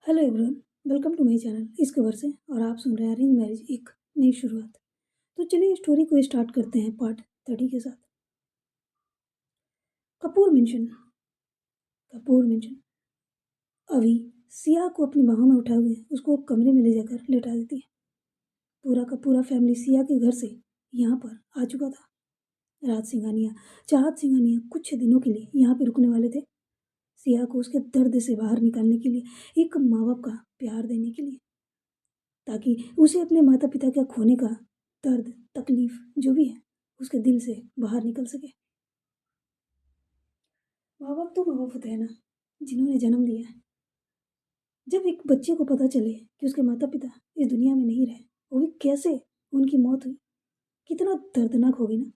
Hello everyone, welcome to my channel इस cover से। और आप सुन रहे हैं अरेंज मैरिज एक नई शुरुआत। तो चलिए स्टोरी को स्टार्ट करते हैं पार्ट 30 के साथ। कपूर मेंशन अभी सिया को अपनी बाहों में उठाए हुए उसको कमरे में ले जाकर लेटा देती है। पूरा का पूरा फैमिली सिया के घर से यहाँ पर आ चुका था। चाहत सिंघानिया कुछ दिनों के लिए यहाँ पे रुकने वाले थे, सिया को उसके दर्द से बाहर निकालने के लिए, एक माँ बाप का प्यार देने के लिए, ताकि उसे अपने माता पिता के खोने का दर्द तकलीफ जो भी है उसके दिल से बाहर निकल सके। माँ बाप तो माँ बाप होते हैं ना, जिन्होंने जन्म दिया है। जब एक बच्चे को पता चले कि उसके माता पिता इस दुनिया में नहीं रहे, वो भी कैसे उनकी मौत हुई, कितना दर्दनाक होगी ना।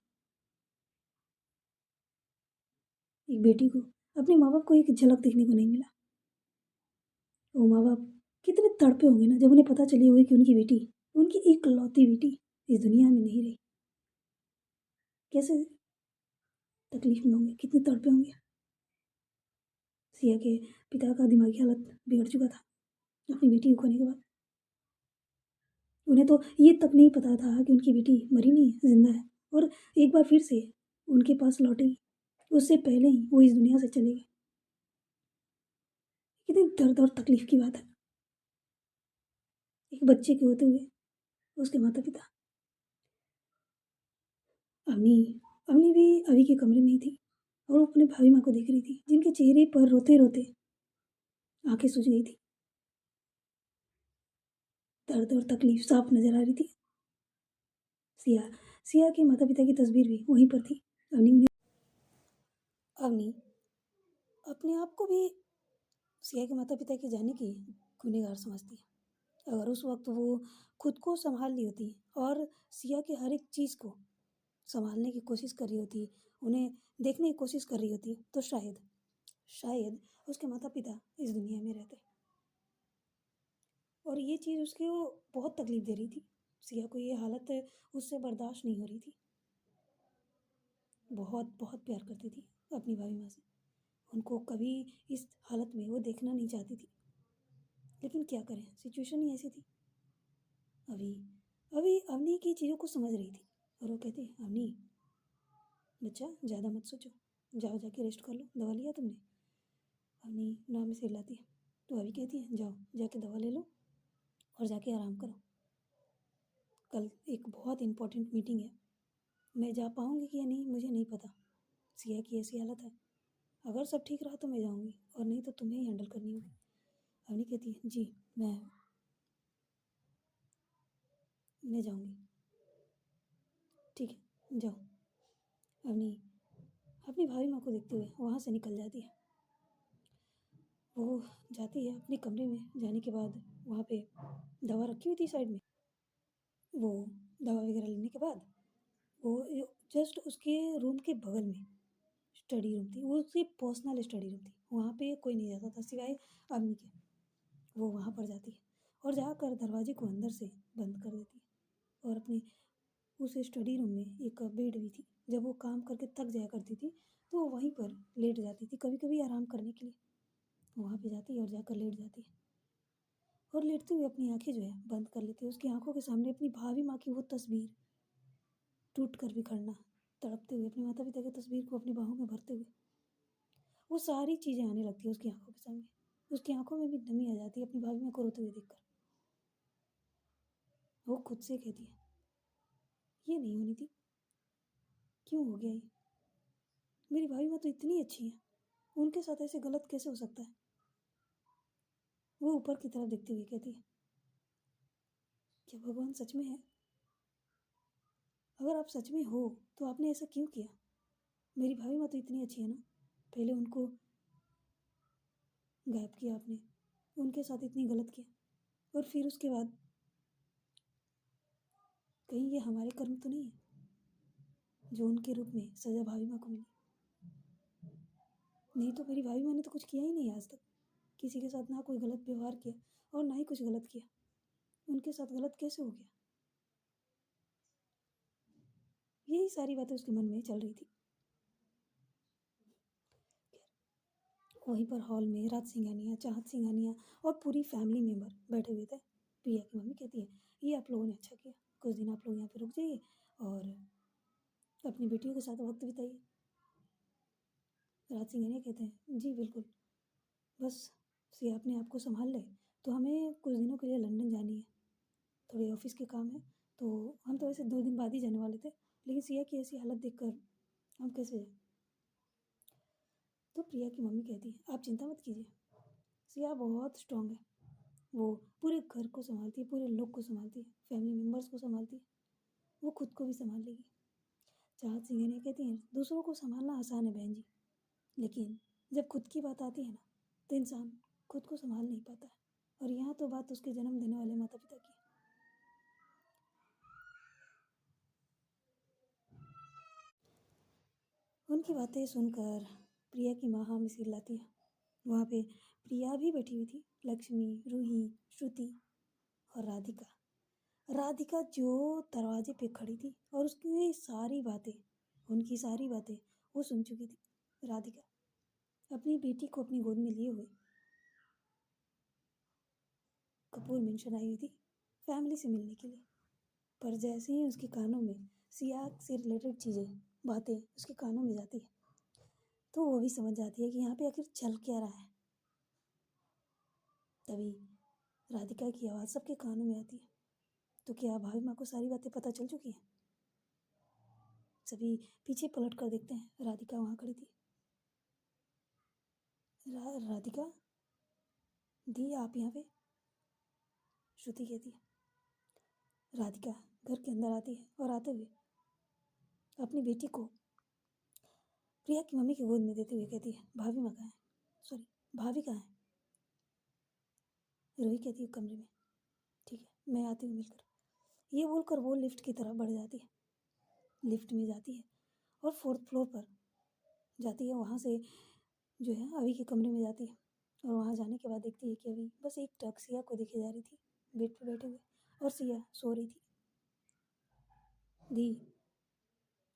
एक बेटी को अपने माँ बाप को एक झलक देखने को नहीं मिला। वो माँ बाप कितने तड़पे होंगे ना जब उन्हें पता चली होगी कि उनकी इकलौती बेटी इस दुनिया में नहीं रही। कैसे तकलीफ में होंगे, कितने तड़पे होंगे। सिया के पिता का दिमागी हालत बिगड़ चुका था अपनी बेटी को खोने के बाद। उन्हें तो ये तक नहीं पता था कि उनकी बेटी मरी नहीं है, जिंदा है, और एक बार फिर से उनके पास लौटेगी। उससे पहले ही वो इस दुनिया से चले गए। कितनी दर्द और तकलीफ की बात है। एक बच्चे के होते हुए उसके माता पिता। अवनी अवनी भी अभी के कमरे में ही थी और वो अपने भाभी माँ को देख रही थी, जिनके चेहरे पर रोते रोते आंखें सूज गई थी। दर्द और तकलीफ साफ नजर आ रही थी। सिया सिया के माता पिता की तस्वीर भी वहीं पर थी। अवनी अपने आप को भी सिया के माता पिता के जाने की गुनहगार समझती है। अगर उस वक्त वो खुद को संभाल ली होती और सिया के हर एक चीज़ को संभालने की कोशिश कर रही होती, उन्हें देखने की कोशिश कर रही होती, तो शायद शायद उसके माता पिता इस दुनिया में रहते। और ये चीज़ उसको बहुत तकलीफ दे रही थी। सिया को ये हालत उससे बर्दाश्त नहीं हो रही थी। बहुत बहुत प्यार करती थी अपनी भाभी माँ से। उनको कभी इस हालत में वो देखना नहीं चाहती थी, लेकिन क्या करें, सिचुएशन ही ऐसी थी। अभी अभी अवनी की चीज़ों को समझ रही थी और वो कहती, अवनी बच्चा ज़्यादा मत सोचो, जाओ जाके रेस्ट कर लो, दवा लिया तुमने? अवनी नाम से हिलाती है तो अभी कहती है, जाओ जाके दवा ले लो और जाके आराम करो। कल एक बहुत इम्पोर्टेंट मीटिंग है, मैं जा पाऊँगी कि या नहीं मुझे नहीं पता। सिया की ऐसी हालत है, अगर सब ठीक रहा तो मैं जाऊँगी और नहीं तो तुम्हें ही हैंडल करनी होगी। अवनी कहती है, जी मैं जाऊँगी। ठीक है जाओ। अवनी अपनी भाभी माँ को देखते हुए वहाँ से निकल जाती है। वो जाती है अपने कमरे में। जाने के बाद वहाँ पे दवा रखी हुई थी साइड में। वो दवा वगैरह लेने के बाद वो जस्ट उसके रूम के बगल में स्टडी रूम थी। वो उसकी पर्सनल स्टडी रूम थी, वहाँ पे कोई नहीं जाता था सिवाय अवनी के। वो वहाँ पर जाती है और जाकर दरवाजे को अंदर से बंद कर देती है। और अपने उस स्टडी रूम में एक बेड भी थी। जब वो काम करके थक जाया करती थी तो वो वहीं पर लेट जाती थी, कभी कभी आराम करने के लिए वहाँ पे जाती है और जाकर लेट जाती है। और लेटते हुए अपनी आंखें जो है बंद कर लेती है। उसकी आंखों के सामने अपनी भाभी माँ की वो तस्वीर टूट कर बिखरना, तड़पते हुए अपने माता पिता की तस्वीर को अपनी बाहों में भरते हुए, वो सारी चीज़ें आने लगती है उसकी आंखों के सामने। उसकी आंखों में भी नमी आ जाती है अपनी भाभी माँ को रोते हुए देखकर। वो खुद से कहती है, ये नहीं होनी थी, क्यों हो गया ये? मेरी भाभी माँ तो इतनी अच्छी है, उनके साथ ऐसे गलत कैसे हो सकता है? वो ऊपर की तरफ देखते हुए कहती है, क्या भगवान सच में है? अगर आप सच में हो तो आपने ऐसा क्यों किया? मेरी भाभी माँ तो इतनी अच्छी है ना, पहले उनको गायब किया आपने, उनके साथ इतनी गलत किया, और फिर उसके बाद कहीं ये हमारे कर्म तो नहीं है जो उनके रूप में सजा भाभी माँ को मिली? नहीं तो मेरी भाभी माँ ने तो कुछ किया ही नहीं आज तक, किसी के साथ ना कोई गलत व्यवहार किया और ना ही कुछ गलत किया। उनके साथ गलत कैसे हो गया? यही सारी बातें उसके मन में चल रही थी। वहीं पर हॉल में राज सिंघानिया, चाहत सिंघानिया और पूरी फैमिली मेम्बर बैठे हुए थे। प्रिया की मम्मी कहती है, ये आप लोगों ने अच्छा किया, कुछ दिन आप लोग यहाँ पे रुक जाइए और अपनी बेटियों के साथ वक्त बिताइए। राज सिंघानिया कहते हैं, जी बिल्कुल, बस सिया अपने आप को संभाल ले, तो हमें कुछ दिनों के लिए लंदन जानी है, थोड़ी ऑफिस के काम है, तो हम तो वैसे 2 दिन बाद ही जाने वाले थे, लेकिन सिया की ऐसी हालत देखकर हम कैसे जाएं। तो प्रिया की मम्मी कहती है, आप चिंता मत कीजिए, सिया बहुत स्ट्रांग है, वो पूरे घर को संभालती है, पूरे लोग को संभालती है, फैमिली मेम्बर्स को संभालती है, वो खुद को भी संभाल लेगी। चाहत सिंघानिया कहती हैं, दूसरों को संभालना आसान है बहन जी, लेकिन जब खुद की बात आती है ना, तो इंसान खुद को संभाल नहीं पाता है, और यहाँ तो बात उसके जन्म देने वाले माता पिता की है। उनकी बातें सुनकर प्रिया की माँ हाँ में सिर लाती है। वहाँ पे प्रिया भी बैठी हुई थी, लक्ष्मी, रूही, श्रुति और राधिका। राधिका जो दरवाजे पे खड़ी थी और उसकी सारी बातें, उनकी सारी बातें वो सुन चुकी थी। राधिका अपनी बेटी को अपनी गोद में लिए हुए कपूर मेंशन आई हुई थी फैमिली से मिलने के लिए, पर जैसे ही उसके कानों में सिया से रिलेटेड चीज़ें, बातें उसके कानों में जाती है, तो वो भी समझ जाती है कि यहाँ पे आखिर चल क्या रहा है। तभी राधिका की आवाज़ सबके कानों में आती है, तो क्या भाभी माँ को सारी बातें पता चल चुकी हैं? सभी पीछे पलट कर देखते हैं, राधिका वहाँ खड़ी थी। राधिका दी, आप यहाँ पे? श्रुति कहती है। राधिका घर के अंदर आती है और आते हुए अपनी बेटी को प्रिया की मम्मी की गोद में देते हुए कहती है, भाभी माँ कहाँ है? सॉरी, भाभी कहाँ है? रोही कहती है, कमरे में। ठीक है, मैं आती हूँ मिलकर। ये बोलकर वो लिफ्ट की तरफ बढ़ जाती है, लिफ्ट में जाती है और 4th फ्लोर पर जाती है। वहाँ से जो है अभी के कमरे में जाती है, और वहाँ जाने के बाद देखती है कि अभी बस एक टक सिया को देखे जा रही थी बेड पर बैठे हुए, और सिया सो रही थी। दी,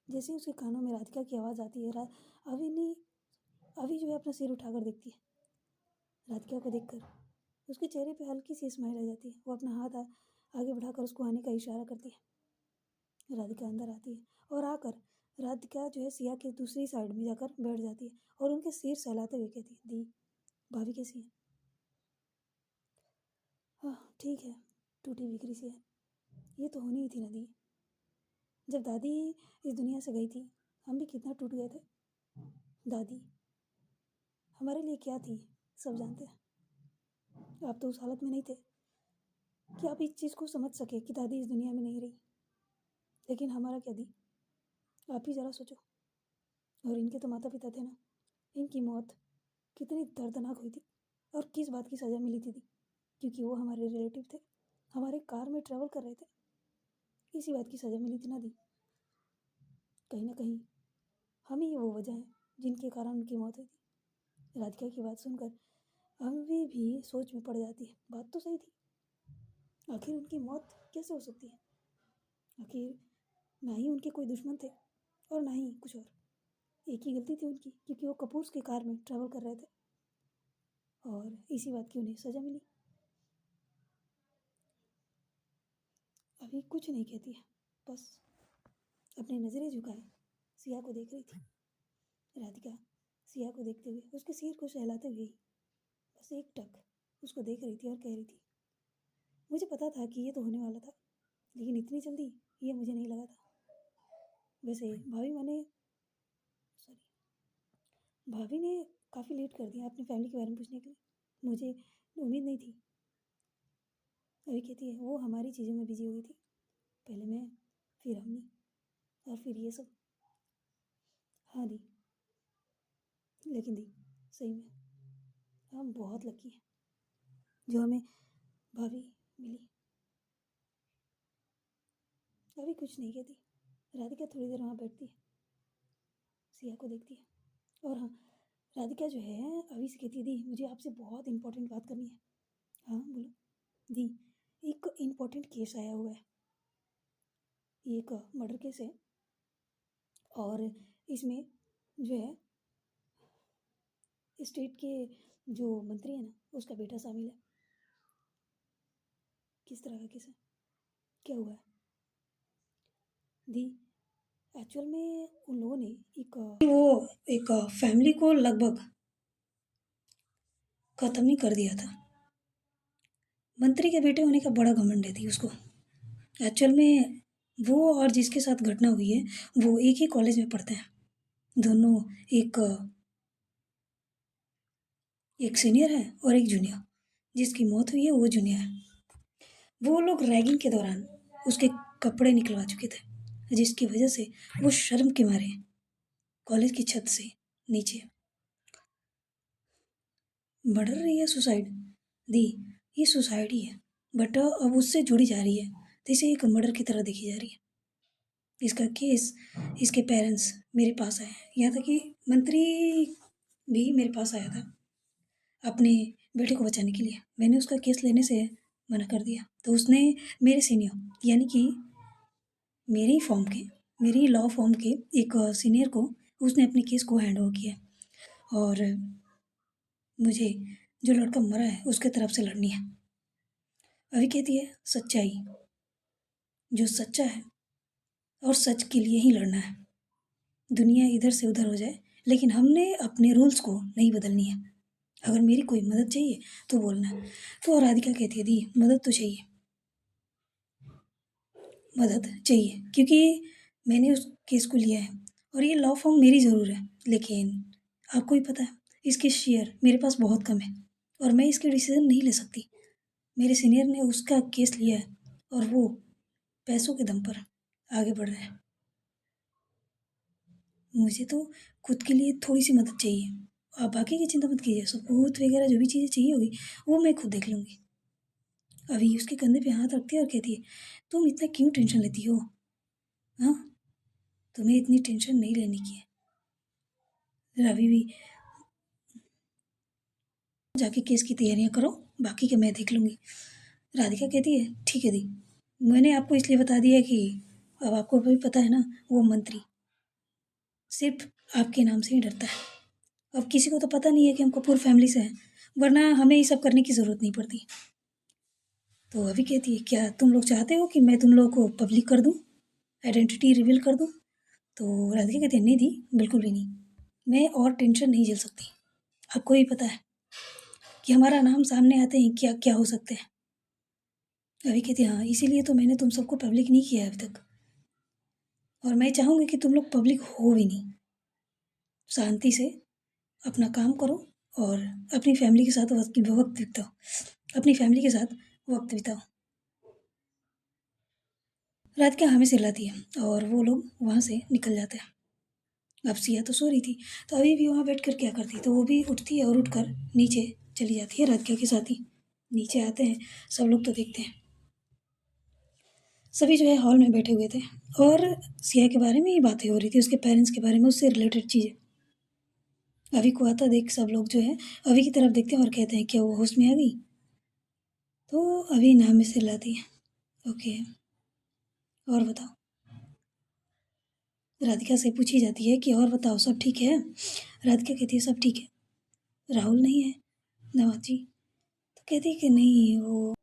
जैसे ही उसके कानों में राधिका की आवाज़ आती है, अभी जो है अपना सिर उठाकर देखती है। राधिका को देखकर उसके चेहरे पे हल्की सी स्माइल आ जाती है। वो अपना हाथ आगे बढ़ाकर उसको आने का इशारा करती है। राधिका अंदर आती है और आकर राधिका जो है सिया के दूसरी साइड में जाकर बैठ जाती है और उनके सिर सहलाते हुए कहती है, दी भाभी कैसी है? हाँ ठीक है, टूटी बिखरी सी है, ये तो होनी ही थी ना दी। जब दादी इस दुनिया से गई थी, हम भी कितना टूट गए थे। दादी हमारे लिए क्या थी सब जानते हैं। आप तो उस हालत में नहीं थे कि आप इस चीज़ को समझ सके कि दादी इस दुनिया में नहीं रही, लेकिन हमारा क्या दी, आप ही ज़रा सोचो। और इनके तो माता पिता थे ना, इनकी मौत कितनी दर्दनाक हुई थी, और किस बात की सज़ा मिली थी दी, क्योंकि वो हमारे रिलेटिव थे, हमारे कार में ट्रैवल कर रहे थे, इसी बात की सज़ा मिली थी ना दी। कहीं ना कहीं हम ही वो वजह हैं जिनके कारण उनकी मौत हुई थी। राधिका की बात सुनकर अम्मी भी सोच में पड़ जाती है। बात तो सही थी, आखिर उनकी मौत कैसे हो सकती है? आखिर ना ही उनके कोई दुश्मन थे और ना ही कुछ और, एक ही गलती थी उनकी, क्योंकि वो कपूर्स की कार में ट्रैवल कर रहे थे, और इसी बात की उन्हें सज़ा मिली। अभी कुछ नहीं कहती है, बस अपनी नज़रें झुकाए सिया को देख रही थी। राधिका सिया को देखते हुए उसके सिर को सहलाते हुए ही बस एक टक उसको देख रही थी और कह रही थी, मुझे पता था कि ये तो होने वाला था, लेकिन इतनी जल्दी ये मुझे नहीं लगा था। वैसे सॉरी भाभी ने काफ़ी लेट कर दिया अपनी फैमिली के बारे में पूछने के लिए, मुझे उम्मीद नहीं थी। अभी कहती है, वो हमारी चीज़ों में बिजी हो गई थी, पहले मैं, फिर हमने, और फिर ये सब। हाँ दी, लेकिन दी सही में हम बहुत लकी हैं जो हमें भाभी मिली। अभी कुछ नहीं कहती। राधिका थोड़ी देर वहाँ बैठती है, सिया को देखती है, और हाँ, राधिका जो है अभी से कहती है, दी मुझे आपसे बहुत इंपॉर्टेंट बात करनी है। हाँ बोलो। दी, एक इम्पोर्टेंट केस आया हुआ है, एक मर्डर केस है, और इसमें जो है स्टेट के जो मंत्री है ना, उसका बेटा शामिल है। किस तरह का केस है, क्या हुआ है दी? एक्चुअल में उन लोगों ने एक फैमिली को लगभग खत्म ही कर दिया था। मंत्री के बेटे होने का बड़ा घमंड है थी उसको। एक्चुअल में वो और जिसके साथ घटना हुई है वो एक ही कॉलेज में पढ़ते हैं दोनों। एक एक सीनियर है और एक जूनियर। जिसकी मौत हुई है वो जूनियर है। वो लोग रैगिंग के दौरान उसके कपड़े निकलवा चुके थे, जिसकी वजह से वो शर्म के मारे कॉलेज की छत से नीचे। मर्डर या सुसाइड दी? ये सुसाइड ही है, बट अब उससे जुड़ी जा रही है तो इसे एक मर्डर की तरह देखी जा रही है। इसका केस, इसके पेरेंट्स मेरे पास आए, यहाँ तक कि मंत्री भी मेरे पास आया था अपने बेटे को बचाने के लिए। मैंने उसका केस लेने से मना कर दिया तो उसने मेरे सीनियर यानी कि मेरी फॉर्म के मेरी लॉ फॉर्म के एक सीनियर को उसने अपने केस को हैंड ओवर किया। और मुझे जो लड़का मरा है उसके तरफ से लड़नी है। अभी कहती है सच्चाई, जो सच्चा है और सच के लिए ही लड़ना है। दुनिया इधर से उधर हो जाए लेकिन हमने अपने रूल्स को नहीं बदलनी है। अगर मेरी कोई मदद चाहिए तो बोलना। तो राधिका कहती है दी मदद तो चाहिए, मदद चाहिए क्योंकि मैंने उस केस को लिया है और ये लॉ फॉर्म मेरी ज़रूर है, लेकिन आपको ही पता है इसके शेयर मेरे पास बहुत कम है और मैं इसके डिसीजन नहीं ले सकती। मेरे सीनियर ने उसका केस लिया है और वो पैसों के दम पर आगे बढ़ रहे हैं। मुझे तो खुद के लिए थोड़ी सी मदद चाहिए। आप बाकी की चिंता मत कीजिए, सबूत वगैरह जो भी चीज़ें चाहिए होगी वो मैं खुद देख लूँगी। अभी उसके कंधे पे हाथ रखती है और कहती है तुम इतना क्यों टेंशन लेती हो? हाँ, तुम्हें इतनी टेंशन नहीं लेने की है। रवि भी जाके केस की तैयारियां करो, बाकी के मैं देख लूँगी। राधिका कहती है ठीक है दी, मैंने आपको इसलिए बता दिया कि अब आपको भी पता है ना वो मंत्री सिर्फ आपके नाम से ही डरता है। अब किसी को तो पता नहीं है कि हम कपूर फैमिली से हैं, वरना हमें ये सब करने की ज़रूरत नहीं पड़ती। तो अभी कहती है क्या तुम लोग चाहते हो कि मैं तुम लोगों को पब्लिक कर दूँ, आइडेंटिटी रिवील कर दूँ? तो राधिका कहती है नहीं दी, बिल्कुल भी नहीं। मैं और टेंशन नहीं झेल सकती। आपको ही पता है कि हमारा नाम सामने आते ही क्या क्या हो सकते हैं। अभी कहती है हाँ, इसीलिए तो मैंने तुम सबको पब्लिक नहीं किया है अभी तक और मैं चाहूँगी कि तुम लोग पब्लिक हो भी नहीं। शांति से अपना काम करो और अपनी फैमिली के साथ वक्त बिताओ, अपनी फैमिली के साथ वक्त बिताओ। रात के हमें सिलाती है और वो लोग वहाँ से निकल जाते हैं। अब सिया तो सो रही थी तो अभी भी वहाँ बैठ कर क्या करती, तो वो भी उठती है और उठकर नीचे चली जाती है राधिका के साथ ही। नीचे आते हैं सब लोग तो देखते हैं सभी जो है हॉल में बैठे हुए थे और सिया के बारे में ही बातें हो रही थी, उसके पेरेंट्स के बारे में, उससे रिलेटेड चीज़ें। अभी को आता देख सब लोग जो है अभी की तरफ देखते हैं और कहते हैं क्या वो होश में आ गई? तो अभी नाम में से लाती है ओके और बताओ। राधिका से पूछी जाती है कि और बताओ सब ठीक है? राधिका कहती है सब ठीक है। राहुल नहीं है नवाज जी? तो कहती है कि नहीं, वो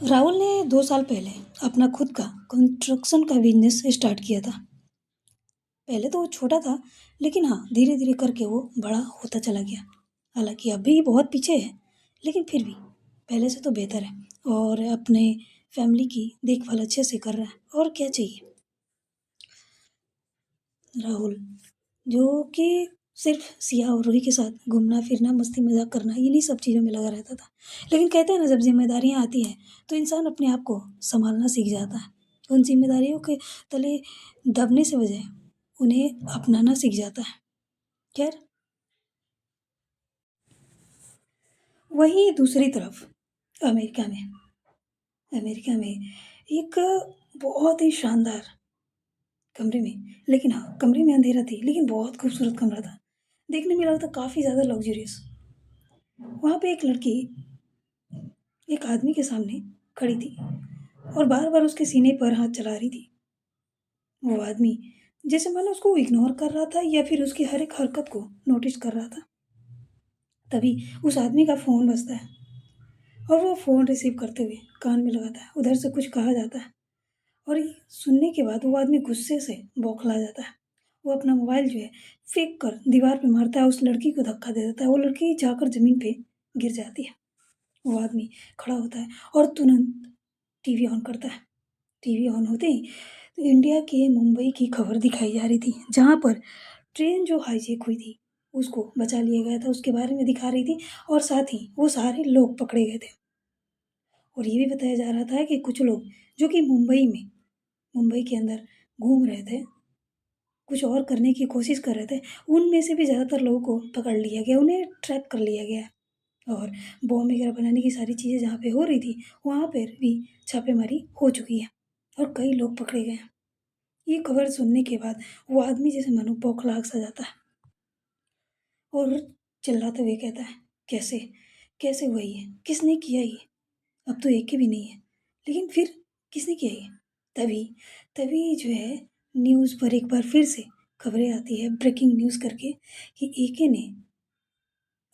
राहुल ने 2 साल पहले अपना खुद का कंस्ट्रक्शन का बिजनेस स्टार्ट किया था। पहले तो वो छोटा था लेकिन हाँ धीरे धीरे करके वो बड़ा होता चला गया। हालांकि अभी बहुत पीछे है लेकिन फिर भी पहले से तो बेहतर है और अपने फैमिली की देखभाल अच्छे से कर रहा है। और क्या चाहिए? राहुल जो कि सिर्फ सिया और रूही के साथ घूमना फिरना मस्ती मजाक करना इन्हीं सब चीज़ों में लगा रहता था। लेकिन कहते हैं ना जब जिम्मेदारियाँ आती हैं तो इंसान अपने आप को संभालना सीख जाता है। उन जिम्मेदारियों के तले दबने से बजाय उन्हें अपनाना सीख जाता है। खैर, वहीं दूसरी तरफ अमेरिका में अमेरिका में एक बहुत ही शानदार कमरे में, लेकिन हाँ कमरे में अंधेरा थी लेकिन बहुत खूबसूरत कमरा था। देखने में लगा था काफ़ी ज़्यादा लग्जरियस। वहाँ पे एक लड़की एक आदमी के सामने खड़ी थी और बार बार उसके सीने पर हाथ चला रही थी। वो आदमी जैसे मानो उसको इग्नोर कर रहा था या फिर उसकी हर एक हरकत को नोटिस कर रहा था। तभी उस आदमी का फ़ोन बजता है और वो फ़ोन रिसीव करते हुए कान में लगाता है। उधर से कुछ कहा जाता है और ये सुनने के बाद वो आदमी गुस्से से बौखला जाता है। वो अपना मोबाइल जो है फेंक कर दीवार पे मारता है, उस लड़की को धक्का दे देता है। वो लड़की जाकर ज़मीन पे गिर जाती है। वो आदमी खड़ा होता है और तुरंत टीवी ऑन करता है। टीवी ऑन होते ही तो इंडिया के मुंबई की खबर दिखाई जा रही थी, जहाँ पर ट्रेन जो हाईजैक हुई थी उसको बचा लिया गया था, उसके बारे में दिखा रही थी और साथ ही वो सारे लोग पकड़े गए थे। और ये भी बताया जा रहा था कि कुछ लोग जो कि मुंबई के अंदर घूम रहे थे, कुछ और करने की कोशिश कर रहे थे, उनमें से भी ज़्यादातर लोगों को पकड़ लिया गया, उन्हें ट्रैक कर लिया गया है। और बॉम्ब वगैरह बनाने की सारी चीज़ें जहाँ पे हो रही थी वहाँ पर भी छापेमारी हो चुकी है और कई लोग पकड़े गए हैं। ये खबर सुनने के बाद वो आदमी जैसे मानो बौखलाहट सा जाता है और चिल्लाते हुए कहता है, कैसे कैसे हुआ ये, किसने किया ये? अब तो एक ही भी नहीं है, लेकिन फिर किसने किया ये? तभी तभी जो है न्यूज़ पर एक बार फिर से खबरें आती है, ब्रेकिंग न्यूज़ करके, कि एके ने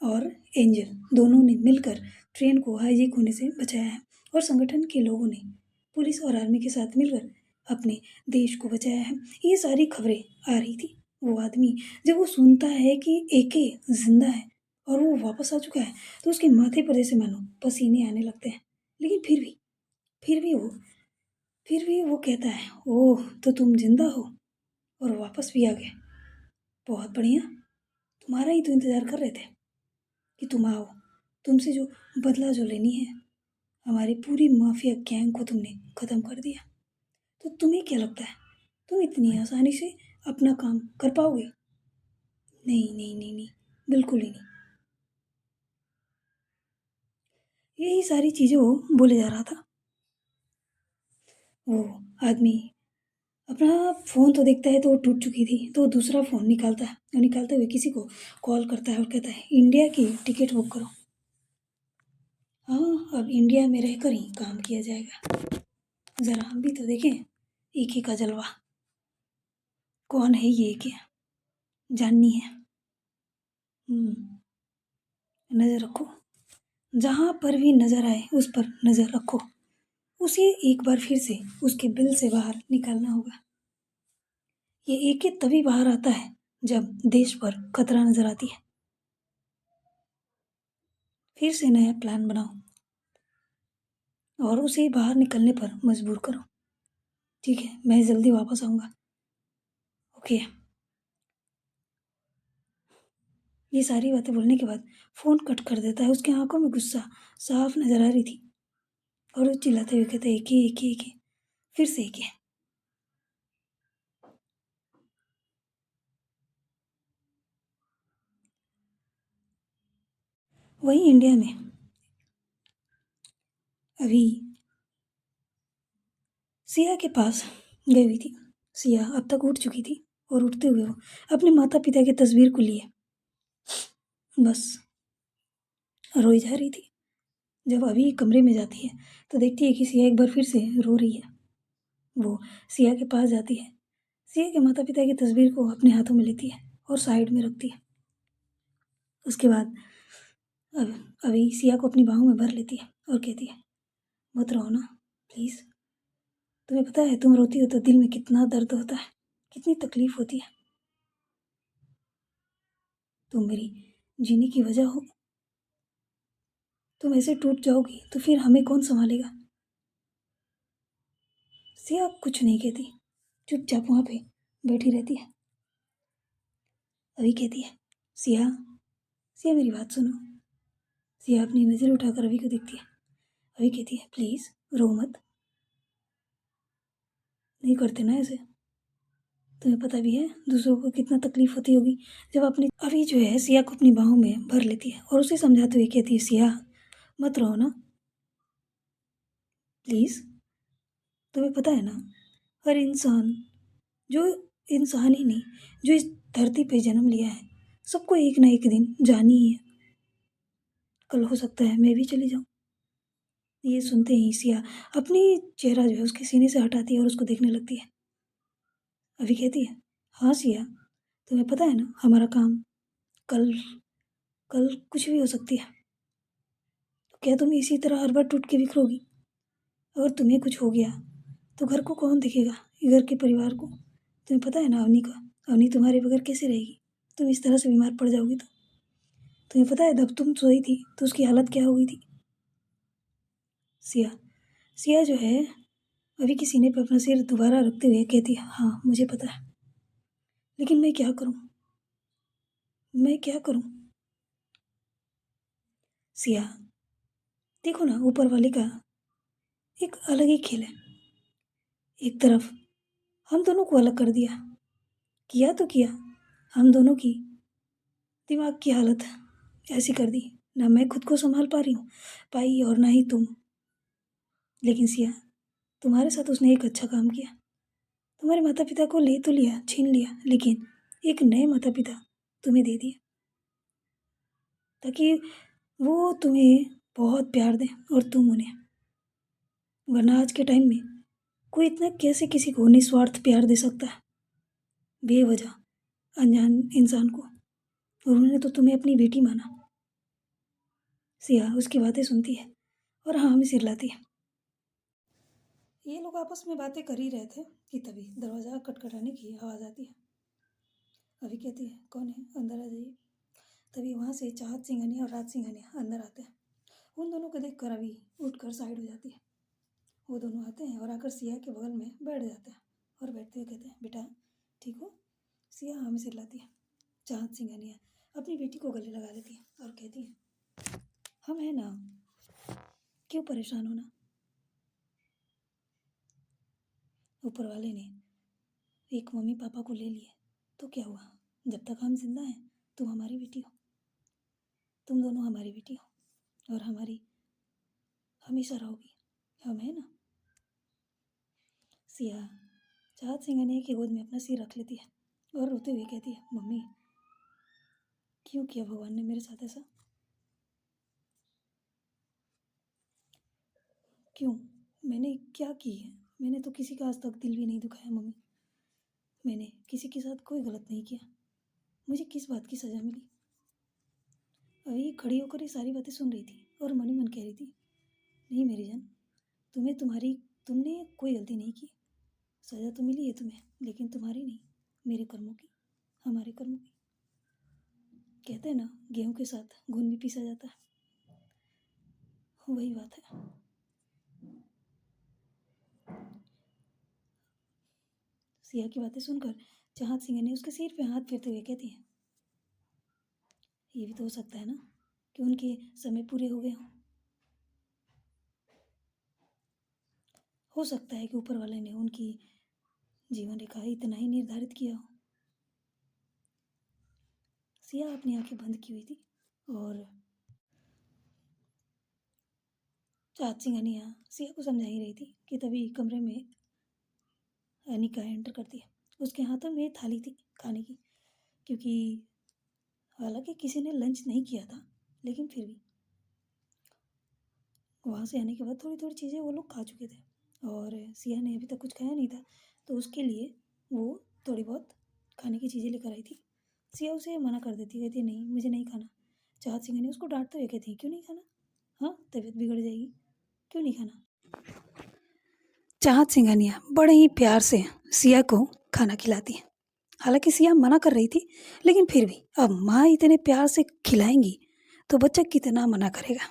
और एंजल दोनों ने मिलकर ट्रेन को हाईजैक होने से बचाया है और संगठन के लोगों ने पुलिस और आर्मी के साथ मिलकर अपने देश को बचाया है। ये सारी खबरें आ रही थी। वो आदमी जब वो सुनता है कि एके जिंदा है और वो वापस आ चुका है तो उसके माथे पर जैसे मानो पसीने आने लगते हैं। लेकिन फिर भी वो फिर भी वो कहता है, ओह तो तुम जिंदा हो और वापस भी आ गए, बहुत बढ़िया, तुम्हारा ही तो इंतजार कर रहे थे कि तुम आओ, तुमसे जो बदला जो लेनी है, हमारी पूरी माफिया गैंग को तुमने ख़त्म कर दिया। तो तुम्हें क्या लगता है तुम इतनी आसानी से अपना काम कर पाओगे? नहीं नहीं नहीं नहीं, बिल्कुल ही नहीं। यही सारी चीज़ें वो बोले जा रहा था। वो आदमी अपना फ़ोन तो देखता है तो वो टूट चुकी थी, तो वो दूसरा फ़ोन निकालता है और निकालते हुए किसी को कॉल करता है और कहता है, इंडिया की टिकट बुक करो। हाँ, अब इंडिया में रहकर ही काम किया जाएगा। ज़रा हम भी तो देखें एके का जलवा। कौन है ये एके? जाननी है? नज़र रखो, जहाँ पर भी नज़र आए उस पर नज़र रखो। उसे एक बार फिर से उसके बिल से बाहर निकालना होगा। ये एके तभी बाहर आता है जब देश पर खतरा नज़र आती है। फिर से नया प्लान बनाओ और उसे बाहर निकलने पर मजबूर करो। ठीक है, मैं जल्दी वापस आऊँगा। ओके। ये सारी बातें बोलने के बाद फ़ोन कट कर देता है। उसकी आंखों में गुस्सा साफ नजर आ रही थी और वो चिल्लाते हुए कहता है, एके एके एके, फिर से एके। वहीं इंडिया में अभी सिया के पास गई हुई थी। सिया अब तक उठ चुकी थी और उठते हुए वो अपने माता पिता की तस्वीर को लिए बस रोई जा रही थी। जब अभी कमरे में जाती है तो देखती है कि सिया एक बार फिर से रो रही है। वो सिया के पास जाती है, सिया के माता पिता की तस्वीर को अपने हाथों में लेती है और साइड में रखती है। उसके बाद अब अभी सिया को अपनी बाहों में भर लेती है और कहती है, मत रो ना प्लीज़। तुम्हें पता है तुम रोती हो तो दिल में कितना दर्द होता है, कितनी तकलीफ होती है। तुम मेरी जीने की वजह हो। तुम ऐसे टूट जाओगी तो फिर हमें कौन संभालेगा? सिया कुछ नहीं कहती, चुपचाप वहाँ पे बैठी रहती है। अभी कहती है, सिया, सिया मेरी बात सुनो। सिया अपनी नज़र उठाकर अभी को देखती है। अभी कहती है, प्लीज़ रो मत, नहीं करते ना ऐसे। तुम्हें पता भी है दूसरों को कितना तकलीफ होती होगी जब अपनी अभी जो है सिया को अपनी बाहों में भर लेती है और उसे समझाते हुए कहती है, सिया मत रो ना प्लीज़। तुम्हें पता है ना, हर इंसान, जो इंसान ही नहीं, जो इस धरती पे जन्म लिया है, सबको एक ना एक दिन जानी ही है। कल हो सकता है मैं भी चली जाऊँ। ये सुनते ही सिया अपनी चेहरा जो है उसके सीने से हटाती है और उसको देखने लगती है। अभी कहती है, हाँ सिया, तुम्हें पता है ना हमारा काम कल कल कुछ भी हो सकती है। तो क्या तुम इसी तरह हर बार टूट के बिखरोगी? अगर तुम्हें कुछ हो गया तो घर को कौन देखेगा, घर के परिवार को? तुम्हें पता है ना अवनी का, अवनी तुम्हारे बगैर कैसे रहेगी? तुम इस तरह से बीमार पड़ जाओगी तो? तुम्हें पता है जब तुम सोई थी तो उसकी हालत क्या हो गई थी? सिया, सिया जो है अभी के सीने पर अपना सिर दोबारा रखते हुए कहती है, हाँ मुझे पता है, लेकिन मैं क्या करूं, मैं क्या करूं? सिया, देखो ना ऊपर वाले का एक अलग ही खेल है। एक तरफ हम दोनों को अलग कर दिया, किया तो किया, हम दोनों की दिमाग की हालत ऐसी कर दी, ना मैं खुद को संभाल पा रही हूँ पाई और ना ही तुम। लेकिन सिया, तुम्हारे साथ उसने एक अच्छा काम किया। तुम्हारे माता पिता को ले तो लिया, छीन लिया, लेकिन एक नए माता पिता तुम्हें दे दिए, ताकि वो तुम्हें बहुत प्यार दें और तुम उन्हें। वरना आज के टाइम में कोई इतना कैसे किसी को निस्वार्थ प्यार दे सकता है, बेवजह अनजान इंसान को? और उन्होंने तो तुम्हें अपनी बेटी माना। सिया उसकी बातें सुनती है और हाँ में सिर लाती है। ये लोग आपस में बातें कर ही रहे थे कि तभी दरवाज़ा खटखटाने की आवाज़ आती है। अभी कहती है, कौन है, अंदर आ जाइए। तभी वहाँ से चाहत सिंघानिया और राज सिंघानिया अंदर आते हैं। उन दोनों को देखकर अभी उठकर साइड हो जाती है। वो दोनों आते हैं और आकर सिया के बगल में बैठ जाते हैं और बैठते हुए कहते हैं, बेटा ठीक हो? सिया हाँ में सिर लाती है। चाहत सिंघानिया अपनी बेटी को गले लगा लेती है और कहती है, हम हैं ना, क्यों परेशान होना? ऊपर वाले ने एक मम्मी पापा को ले लिए तो क्या हुआ? जब तक हम जिंदा हैं तुम हमारी बेटी हो, तुम दोनों हमारी बेटी हो और हमारी हमेशा रहोगी। हम हैं ना? सिया चाहत सिंघानिया की गोद में अपना सिर रख लेती है और रोते हुए कहती है, मम्मी क्यों किया भगवान ने मेरे साथ ऐसा? क्यों? मैंने क्या की है? मैंने तो किसी का आज तक दिल भी नहीं दुखाया मम्मी। मैंने किसी के साथ कोई गलत नहीं किया। मुझे किस बात की सज़ा मिली? अभी खड़ी होकर ये सारी बातें सुन रही थी और मन ही मन कह रही थी, नहीं मेरी जान, तुमने कोई गलती नहीं की। सज़ा तो मिली है तुम्हें, लेकिन तुम्हारी नहीं, मेरे कर्मों की, हमारे कर्मों की। कहते हैं ना गेहूं के साथ घुन भी पीसा जाता है, वही बात है। सिया की बातें सुनकर चाहत सिंह ने उसके सिर पे हाथ फेरते हुए कहती है, ये भी तो हो सकता है ना कि उनके समय पूरे हो गए हों। हो सकता है कि ऊपर वाले ने उनकी जीवन रेखा इतना ही निर्धारित किया हो। सिया अपनी आंखें बंद की हुई थी और चाहत सिंघानिया सिया को समझा ही रही थी कि तभी कमरे में अनिका एंटर करती है। उसके हाथों में थाली थी खाने की, क्योंकि हालांकि किसी ने लंच नहीं किया था, लेकिन फिर भी वहाँ से आने के बाद थोड़ी थोड़ी चीज़ें वो लोग खा चुके थे और सिया ने अभी तक कुछ खाया नहीं था, तो उसके लिए वो थोड़ी बहुत खाने की चीज़ें लेकर आई थी। सिया उसे मना कर देती, कहती नहीं मुझे नहीं खाना। चाहत सिंघानिया उसको डांटते हुए कहती क्यों नहीं खाना? हाँ तबीयत बिगड़ जाएगी, क्यों नहीं खाना? चाहत सिंघानिया बड़े ही प्यार से सिया को खाना खिलाती है। हालांकि सिया मना कर रही थी, लेकिन फिर भी अब माँ इतने प्यार से खिलाएंगी तो बच्चा कितना मना करेगा।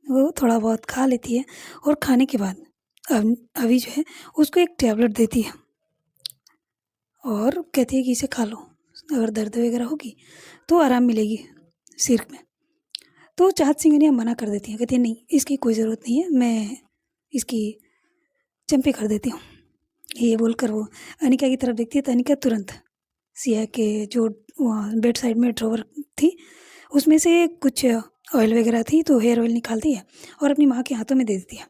वो थोड़ा बहुत खा लेती है और खाने के बाद अभी जो है उसको एक टैबलेट देती है और कहती है कि इसे खा लो, अगर दर्द वगैरह होगी तो आराम मिलेगी सिर में। तो चाहत सिंघानिया मना कर देती है, कहती है नहीं इसकी कोई ज़रूरत नहीं है, मैं इसकी चंपी कर देती हूँ। ये बोलकर वो अनिका की तरफ देखती है तो अनिका तुरंत सिया के जो वहाँ बेड साइड में ड्रॉवर थी उसमें से कुछ ऑयल वगैरह थी तो हेयर ऑयल निकालती है और अपनी माँ के हाथों में दे देती है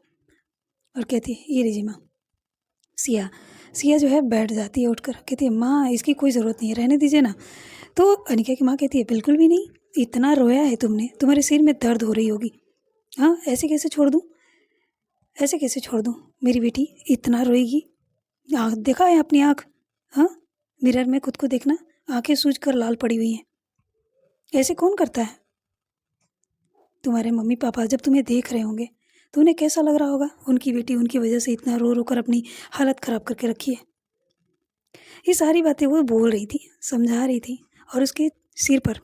और कहती है ये लीजिए माँ। सिया सिया जो है बैठ जाती है उठकर, कहती है माँ इसकी कोई ज़रूरत नहीं है, रहने दीजिए ना। तो अनिका की माँ कहती है बिल्कुल भी नहीं, इतना रोया है तुमने, तुम्हारे सिर में दर्द हो रही होगी, हाँ ऐसे कैसे छोड़ दूँ, ऐसे कैसे छोड़ दूँ? मेरी बेटी इतना रोएगी, आँख देखा है अपनी आँख, हाँ, मिरर में खुद को देखना, आंखें सूज कर लाल पड़ी हुई हैं। ऐसे कौन करता है? तुम्हारे मम्मी पापा जब तुम्हें देख रहे होंगे तो उन्हें कैसा लग रहा होगा? उनकी बेटी उनकी वजह से इतना रो रो कर अपनी हालत ख़राब करके रखी है। ये सारी बातें वो बोल रही थी, समझा रही थी, और उसके सिर पर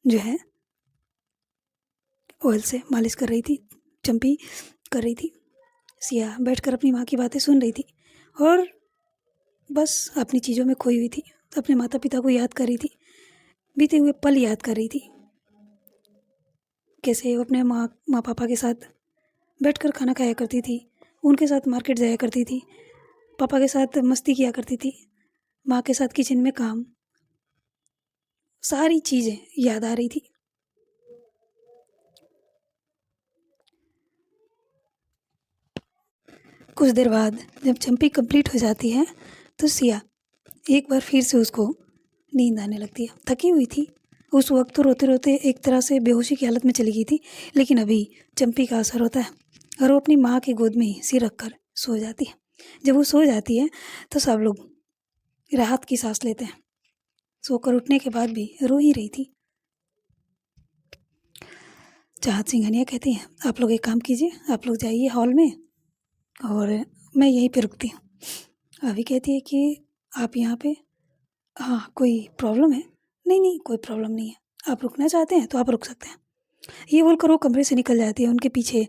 जो है ऑयल से मालिश कर रही थी, चंपी कर रही थी। सिया बैठकर अपनी माँ की बातें सुन रही थी और बस अपनी चीज़ों में खोई हुई थी। अपने माता पिता को याद कर रही थी, बीते हुए पल याद कर रही थी, कैसे वो अपने माँ पापा के साथ बैठकर खाना खाया करती थी, उनके साथ मार्केट जाया करती थी, पापा के साथ मस्ती किया करती थी, माँ के साथ किचन में काम, सारी चीज़ें याद आ रही थी। कुछ देर बाद जब चंपी कंप्लीट हो जाती है तो सिया एक बार फिर से उसको नींद आने लगती है। थकी हुई थी उस वक्त तो रोते रोते एक तरह से बेहोशी की हालत में चली गई थी, लेकिन अभी चंपी का असर होता है और वो अपनी माँ की गोद में ही सिर रख कर सो जाती है। जब वो सो जाती है तो सब लोग राहत की सांस लेते हैं। सोकर उठने के बाद भी रो ही रही थी। चाहत सिंघानिया कहती हैं, आप लोग एक काम कीजिए, आप लोग जाइए हॉल में और मैं यहीं पे रुकती हूँ। अभी कहती है कि आप यहाँ पे, हाँ कोई प्रॉब्लम है? नहीं नहीं कोई प्रॉब्लम नहीं है, आप रुकना चाहते हैं तो आप रुक सकते हैं। ये बोलकर वो कमरे से निकल जाती है। उनके पीछे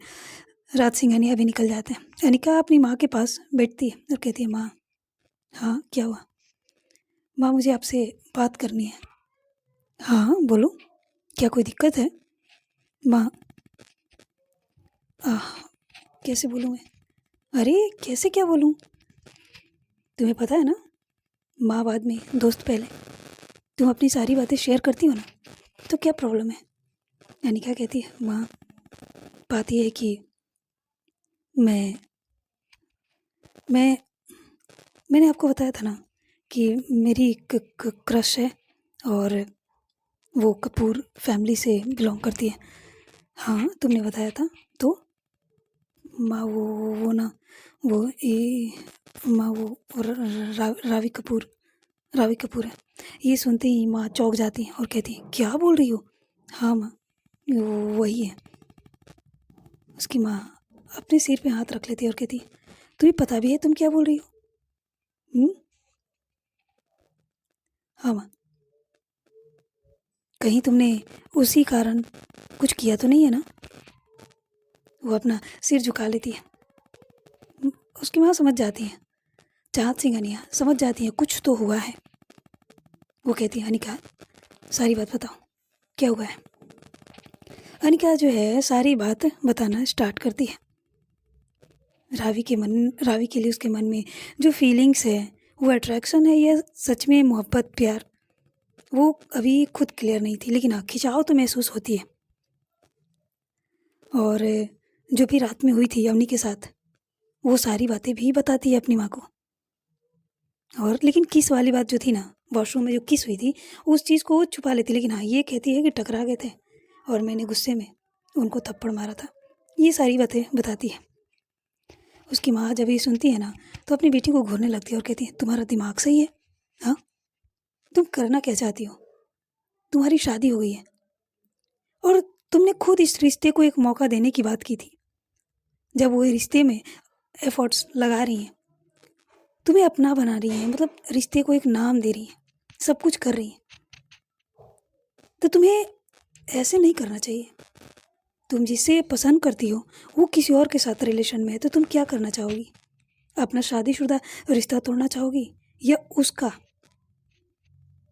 राज सिंघानिया भी निकल जाते हैं। अनिका अपनी माँ के पास बैठती है और कहती है, माँ। हाँ क्या हुआ? माँ मुझे आपसे बात करनी है। हाँ बोलो, क्या कोई दिक्कत है? माँ, कैसे बोलूँ मैं? अरे कैसे क्या बोलूँ? तुम्हें पता है ना, माँ बाद में दोस्त पहले। तुम अपनी सारी बातें शेयर करती हो ना, तो क्या प्रॉब्लम है? अनिका कहती है, माँ बात यह है कि मैं मैंने आपको बताया था ना कि मेरी एक क्रश है और वो कपूर फैमिली से बिलोंग करती है। हाँ तुमने बताया था तो? माँ वो ना वो ये माँ वो रावी कपूर है। ये सुनते ही माँ चौंक जाती है और कहती है, क्या बोल रही हो? हाँ माँ वो वही है। उसकी माँ अपने सिर पे हाथ रख लेती है और कहती है, तुम्हें पता भी है तुम क्या बोल रही हो? हाँ माँ, कहीं तुमने उसी कारण कुछ किया तो नहीं है ना? वो अपना सिर झुका लेती है। उसकी माँ समझ जाती है, चाहत सिंघानिया समझ जाती है कुछ तो हुआ है। वो कहती है, अनिका सारी बात बताओ, क्या हुआ है? अनिका जो है सारी बात बताना स्टार्ट करती है। रावी के लिए उसके मन में जो फीलिंग्स है, वो अट्रैक्शन है या सच में मोहब्बत प्यार, वो अभी खुद क्लियर नहीं थी, लेकिन खिंचाव तो महसूस होती है। और जो भी रात में हुई थी अवनी के साथ, वो सारी बातें भी बताती है अपनी माँ को। और लेकिन किस वाली बात जो थी ना, वॉशरूम में जो किस हुई थी, उस चीज़ को छुपा लेती। लेकिन हाँ ये कहती है कि टकरा गए थे और मैंने गुस्से में उनको थप्पड़ मारा था। ये सारी बातें बताती है। उसकी माँ जब ये सुनती है ना, तो अपनी बेटी को घूरने लगती है और कहती है, तुम्हारा दिमाग सही है? हाँ तुम करना क्या चाहती हो? तुम्हारी शादी हो गई है और तुमने खुद इस रिश्ते को एक मौका देने की बात की थी। जब वो रिश्ते में एफर्ट्स लगा रही हैं, तुम्हें अपना बना रही हैं, मतलब रिश्ते को एक नाम दे रही हैं, सब कुछ कर रही हैं, तो तुम्हें ऐसे नहीं करना चाहिए। तुम जिसे पसंद करती हो वो किसी और के साथ रिलेशन में है, तो तुम क्या करना चाहोगी? अपना शादीशुदा रिश्ता तोड़ना चाहोगी या उसका?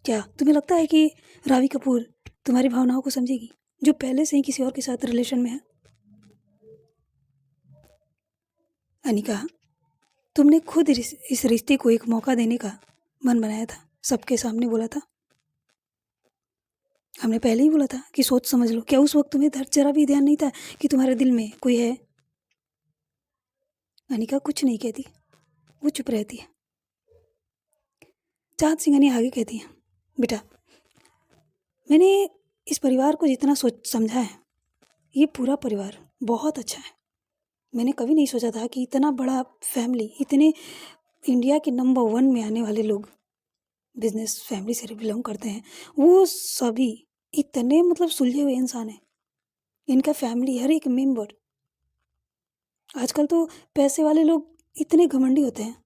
क्या तुम्हें लगता है कि रावी कपूर तुम्हारी भावनाओं को समझेगी, जो पहले से ही किसी और के साथ रिलेशन में है? अनिका, तुमने खुद इस रिश्ते को एक मौका देने का मन बनाया था, सबके सामने बोला था। हमने पहले ही बोला था कि सोच समझ लो। क्या उस वक्त तुम्हें जरा भी ध्यान नहीं था कि तुम्हारे दिल में कोई है? अनिका कुछ नहीं कहती, वो चुप रहती है। चाँद सिंघानिया आगे कहती है, बेटा मैंने इस परिवार को जितना सोच समझा है, ये पूरा परिवार बहुत अच्छा है। मैंने कभी नहीं सोचा था कि इतना बड़ा फैमिली, इतने इंडिया के नंबर 1 में आने वाले लोग बिज़नेस फैमिली से बिलॉन्ग करते हैं, वो सभी इतने मतलब सुलझे हुए इंसान हैं। इनका फैमिली हर एक मेंबर, आजकल तो पैसे वाले लोग इतने घमंडी होते हैं,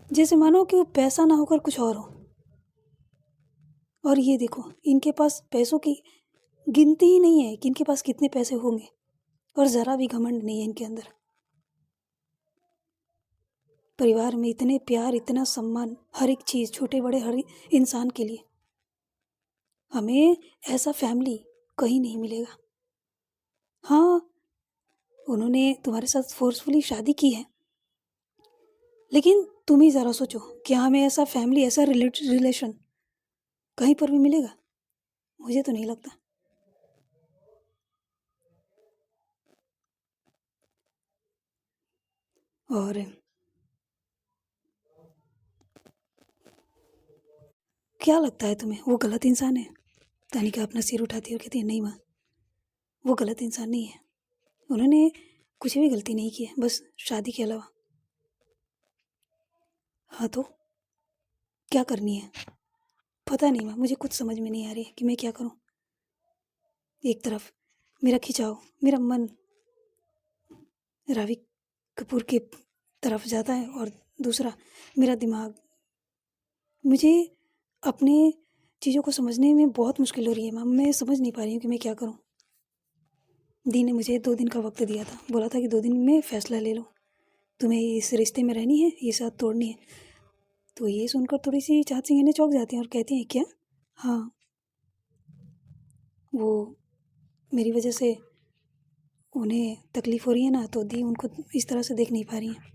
जैसे मानो कि वो पैसा ना होकर कुछ और हो। और ये देखो, इनके पास पैसों की गिनती ही नहीं है कि इनके पास कितने पैसे होंगे, और ज़रा भी घमंड नहीं है इनके अंदर। परिवार में इतने प्यार, इतना सम्मान, हर एक चीज़, छोटे बड़े हर इंसान के लिए। हमें ऐसा फैमिली कहीं नहीं मिलेगा। हाँ, उन्होंने तुम्हारे साथ फोर्सफुली शादी की है, लेकिन तुम ही ज़रा सोचो, क्या हमें ऐसा फैमिली, ऐसा रिलेशन कहीं पर भी मिलेगा? मुझे तो नहीं लगता। और क्या लगता है तुम्हें, वो गलत इंसान है? तानिका अपना सिर उठाती है और कहती है, नहीं माँ, वो गलत इंसान नहीं है। उन्होंने कुछ भी गलती नहीं की है, बस शादी के अलावा। हाँ तो क्या करनी है? पता नहीं माँ, मुझे कुछ समझ में नहीं आ रही है कि मैं क्या करूँ। एक तरफ मेरा खिंचाव, मेरा मन रावी कपूर की तरफ जाता है, और दूसरा मेरा दिमाग, मुझे अपने चीज़ों को समझने में बहुत मुश्किल हो रही है। मैम, मैं समझ नहीं पा रही हूँ कि मैं क्या करूँ। दी ने मुझे 2 दिन का वक्त दिया था, बोला था कि 2 दिन में फ़ैसला ले लो, तुम्हें इस रिश्ते में रहनी है, ये साथ तोड़नी है। तो ये सुनकर थोड़ी सी चाहत सिंह चौंक जाती हैं और कहती हैं, क्या? हाँ, वो मेरी वजह से उन्हें तकलीफ़ हो रही है ना, तो दी उनको इस तरह से देख नहीं पा रही हैं।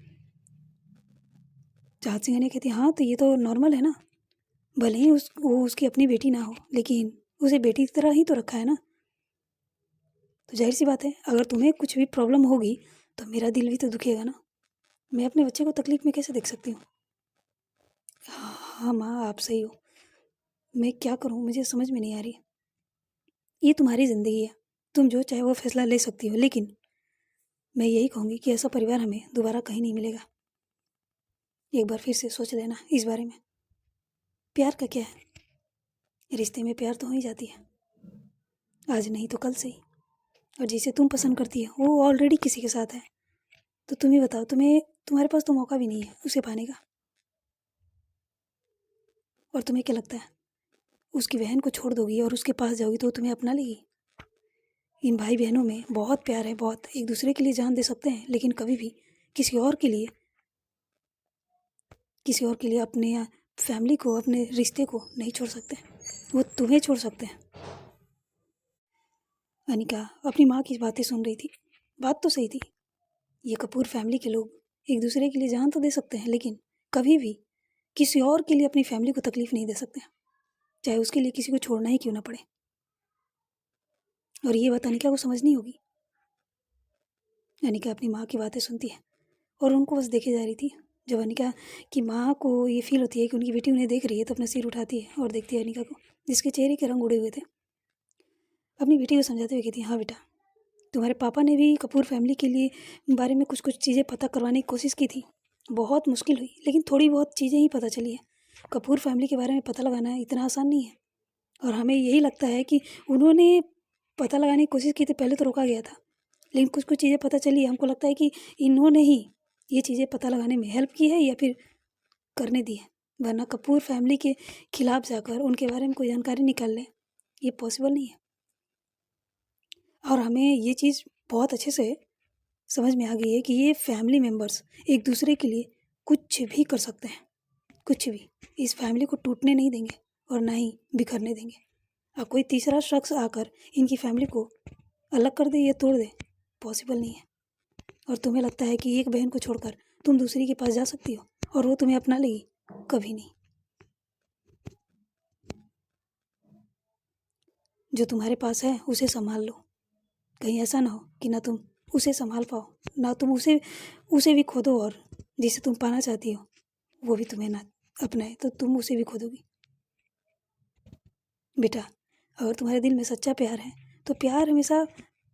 चाहत सिंह कहती, हाँ तो ये तो नॉर्मल है ना, भले ही वो उसकी अपनी बेटी ना हो, लेकिन उसे बेटी की तरह ही तो रखा है ना। तो जाहिर सी बात है, अगर तुम्हें कुछ भी प्रॉब्लम होगी तो मेरा दिल भी तो दुखेगा ना। मैं अपने बच्चे को तकलीफ़ में कैसे देख सकती हूँ? हाँ माँ, आप सही हो। मैं क्या करूँ, मुझे समझ में नहीं आ रही। ये तुम्हारी ज़िंदगी है, तुम जो चाहे वो फ़ैसला ले सकती हो, लेकिन मैं यही कहूँगी कि ऐसा परिवार हमें दोबारा कहीं नहीं मिलेगा। एक बार फिर से सोच लेना इस बारे में। प्यार का क्या है? रिश्ते में प्यार तो हो ही जाती है, आज नहीं तो कल से ही। और जिसे तुम पसंद करती हो वो ऑलरेडी किसी के साथ है, तो तुम ही बताओ, तुम्हारे पास तो मौका भी नहीं है उसे पाने का। और तुम्हें क्या लगता है, उसकी बहन को छोड़ दोगी और उसके पास जाओगी तो तुम्हें अपना लेगी? इन भाई बहनों में बहुत प्यार है, बहुत, एक दूसरे के लिए जान दे सकते हैं, लेकिन कभी भी किसी और के लिए, अपने फैमिली को, अपने रिश्ते को नहीं छोड़ सकते। वो तुम्हें छोड़ सकते हैं। अनिका अपनी माँ की बातें सुन रही थी। बात तो सही थी। ये कपूर फैमिली के लोग एक दूसरे के लिए जान तो दे सकते हैं, लेकिन कभी भी किसी और के लिए अपनी फैमिली को तकलीफ नहीं दे सकते, चाहे उसके लिए किसी को छोड़ना ही क्यों ना पड़े। और ये बात अनिका को समझनी होगी। अनिका अपनी माँ की बातें सुनती है और उनको बस देखे जा रही थी। जब अनिका की माँ को ये फील होती है कि उनकी बेटी उन्हें देख रही है, तो अपना सिर उठाती है और देखती है अनिका को, जिसके चेहरे के रंग उड़े हुए थे। अपनी बेटी को समझाते हुए कहती है, हाँ बेटा, तुम्हारे पापा ने भी कपूर फैमिली के लिए बारे में कुछ कुछ चीज़ें पता करवाने की कोशिश की थी। बहुत मुश्किल हुई, लेकिन थोड़ी बहुत चीज़ें ही पता चली है। कपूर फैमिली के बारे में पता लगाना इतना आसान नहीं है, और हमें यही लगता है कि उन्होंने पता लगाने की कोशिश की थी, पहले तो रोका गया था, लेकिन कुछ कुछ चीज़ें पता चली। हमको लगता है कि इन्होंने ही ये चीज़ें पता लगाने में हेल्प की है या फिर करने दी है, वरना कपूर फैमिली के खिलाफ जाकर उनके बारे में कोई जानकारी निकाल लें, ये पॉसिबल नहीं है। और हमें ये चीज़ बहुत अच्छे से समझ में आ गई है कि ये फैमिली मेम्बर्स एक दूसरे के लिए कुछ भी कर सकते हैं, कुछ भी। इस फैमिली को टूटने नहीं देंगे और ना ही बिखरने देंगे। अब कोई तीसरा शख्स आकर इनकी फैमिली को अलग कर दे या तोड़ दे, पॉसिबल नहीं है। और तुम्हें लगता है कि एक बहन को छोड़कर तुम दूसरी के पास जा सकती हो और वो तुम्हें अपना लेगी? कभी नहीं। जो तुम्हारे पास है उसे संभाल लो, कहीं ऐसा ना हो कि ना तुम उसे संभाल पाओ, ना तुम उसे उसे भी खो दो, और जिसे तुम पाना चाहती हो वो भी तुम्हें ना अपनाए तो तुम उसे भी खो दोगी। बेटा, अगर तुम्हारे दिल में सच्चा प्यार है तो प्यार हमेशा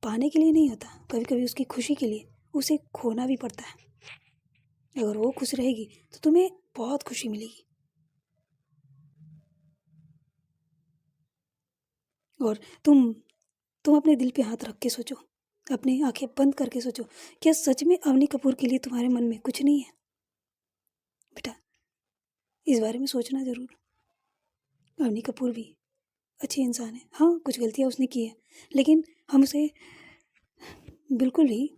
पाने के लिए नहीं होता, कभी कभी उसकी खुशी के लिए उसे खोना भी पड़ता है। अगर वो खुश रहेगी तो तुम्हें बहुत खुशी मिलेगी। और तुम अपने दिल पे हाथ रख के सोचो, अपनी आंखें बंद करके सोचो, क्या सच में अवनी कपूर के लिए तुम्हारे मन में कुछ नहीं है? बेटा, इस बारे में सोचना ज़रूर। अवनी कपूर भी अच्छी इंसान है। हाँ, कुछ गलतियाँ उसने की है, लेकिन हम उसे बिल्कुल भी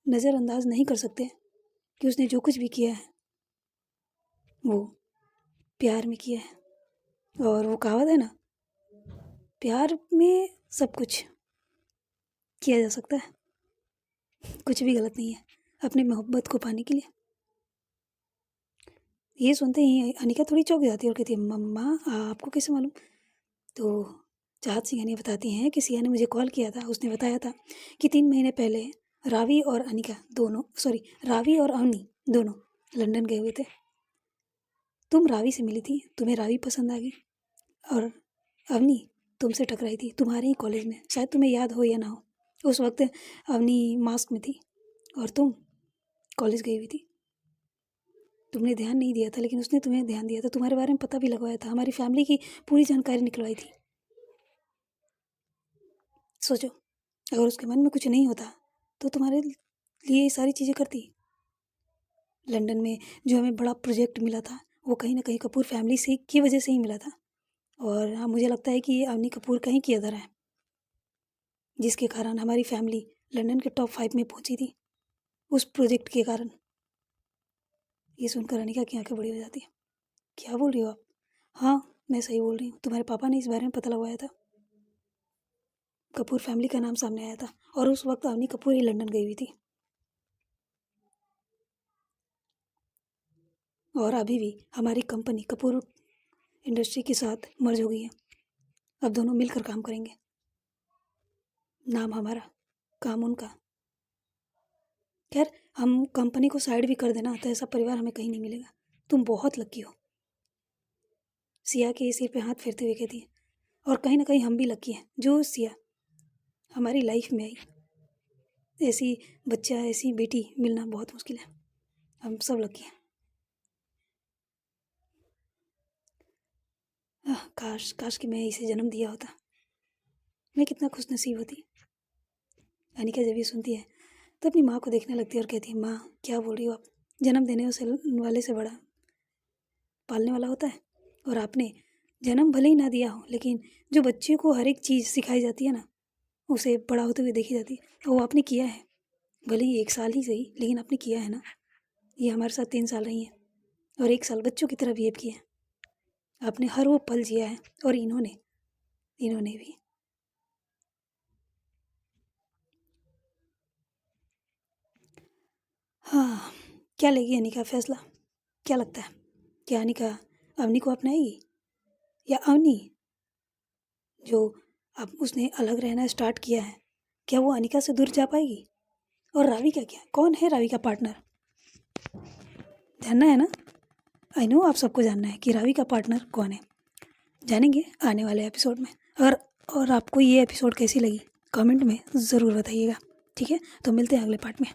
नज़रअंदाज नहीं कर सकते कि उसने जो कुछ भी किया है वो प्यार में किया है। और वो कहावत है ना, प्यार में सब कुछ किया जा सकता है, कुछ भी गलत नहीं है अपनी मोहब्बत को पाने के लिए। ये सुनते ही अनिका थोड़ी चौंक जाती है और कहती है, मम्मा आपको कैसे मालूम? तो चाहत सिंह अनिया बताती हैं कि सिया ने मुझे कॉल किया था, उसने बताया था कि 3 महीने पहले रावी और रावी और अवनी दोनों लंदन गए हुए थे। तुम रावी से मिली थी, तुम्हें रावी पसंद आ गई, और अवनी तुमसे टकराई थी तुम्हारे ही कॉलेज में। शायद तुम्हें याद हो या ना हो, उस वक्त अवनी मास्क में थी और तुम कॉलेज गई हुई थी। तुमने ध्यान नहीं दिया था, लेकिन उसने तुम्हें ध्यान दिया था, तुम्हारे बारे में पता भी लगवाया था, हमारी फैमिली की पूरी जानकारी निकलवाई थी। सोचो, अगर उसके मन में कुछ नहीं होता तो तुम्हारे लिए ये सारी चीज़ें करती। लंदन में जो हमें बड़ा प्रोजेक्ट मिला था वो कहीं ना कहीं कपूर फैमिली से की वजह से ही मिला था। और हाँ, मुझे लगता है कि ये अवनी कपूर का ही किया जा रहा है, जिसके कारण हमारी फैमिली लंदन के टॉप 5 में पहुंची थी, उस प्रोजेक्ट के कारण। ये सुनकर अनिका की आंखें बड़ी हो जाती है। क्या बोल रही हो आप? हाँ, मैं सही बोल रही हूँ, तुम्हारे पापा ने इस बारे में पता लगवाया था, कपूर फैमिली का नाम सामने आया था, और उस वक्त अवनी कपूर ही लंदन गई हुई थी। और अभी भी हमारी कंपनी कपूर इंडस्ट्री के साथ मर्ज हो गई है। अब दोनों मिलकर काम करेंगे, नाम हमारा, काम उनका। खैर, हम कंपनी को साइड भी कर देना तो ऐसा परिवार हमें कहीं नहीं मिलेगा। तुम बहुत लकी हो, सिया के सिर पे हाथ फेरते हुए कहती है। और कहीं ना कहीं हम भी लकी हैं जो सिया हमारी लाइफ में आई। ऐसी बच्चा, ऐसी बेटी मिलना बहुत मुश्किल है, हम सब लकी हैं। काश काश कि मैं इसे जन्म दिया होता, मैं कितना खुश नसीब होती। अनिका जब ये सुनती है तो अपनी माँ को देखने लगती है और कहती है, माँ क्या बोल रही हो आप? जन्म देने वाले से बड़ा पालने वाला होता है। और आपने जन्म भले ही ना दिया हो, लेकिन जो बच्चे को हर एक चीज़ सिखाई जाती है ना, उसे बड़ा होते हुए देखी जाती है। वो आपने किया है, भले ही 1 साल ही सही, लेकिन आपने किया है ना। ये हमारे साथ 3 साल रही हैं और 1 साल बच्चों की तरह बिहेव किया है। आपने हर वो पल जिया है, और इन्होंने भी। हाँ, क्या लेगी अनिका फैसला? क्या लगता है, क्या अनिका अवनी को अपनाएगी, या अवनी जो अब उसने अलग रहना स्टार्ट किया है, क्या वो अनिका से दूर जा पाएगी? और रावी का क्या, कौन है रावी का पार्टनर? जानना है ना? आई नो आप सबको जानना है कि रावी का पार्टनर कौन है। जानेंगे आने वाले एपिसोड में। और आपको ये एपिसोड कैसी लगी कमेंट में ज़रूर बताइएगा, ठीक है? तो मिलते हैं अगले पार्ट में।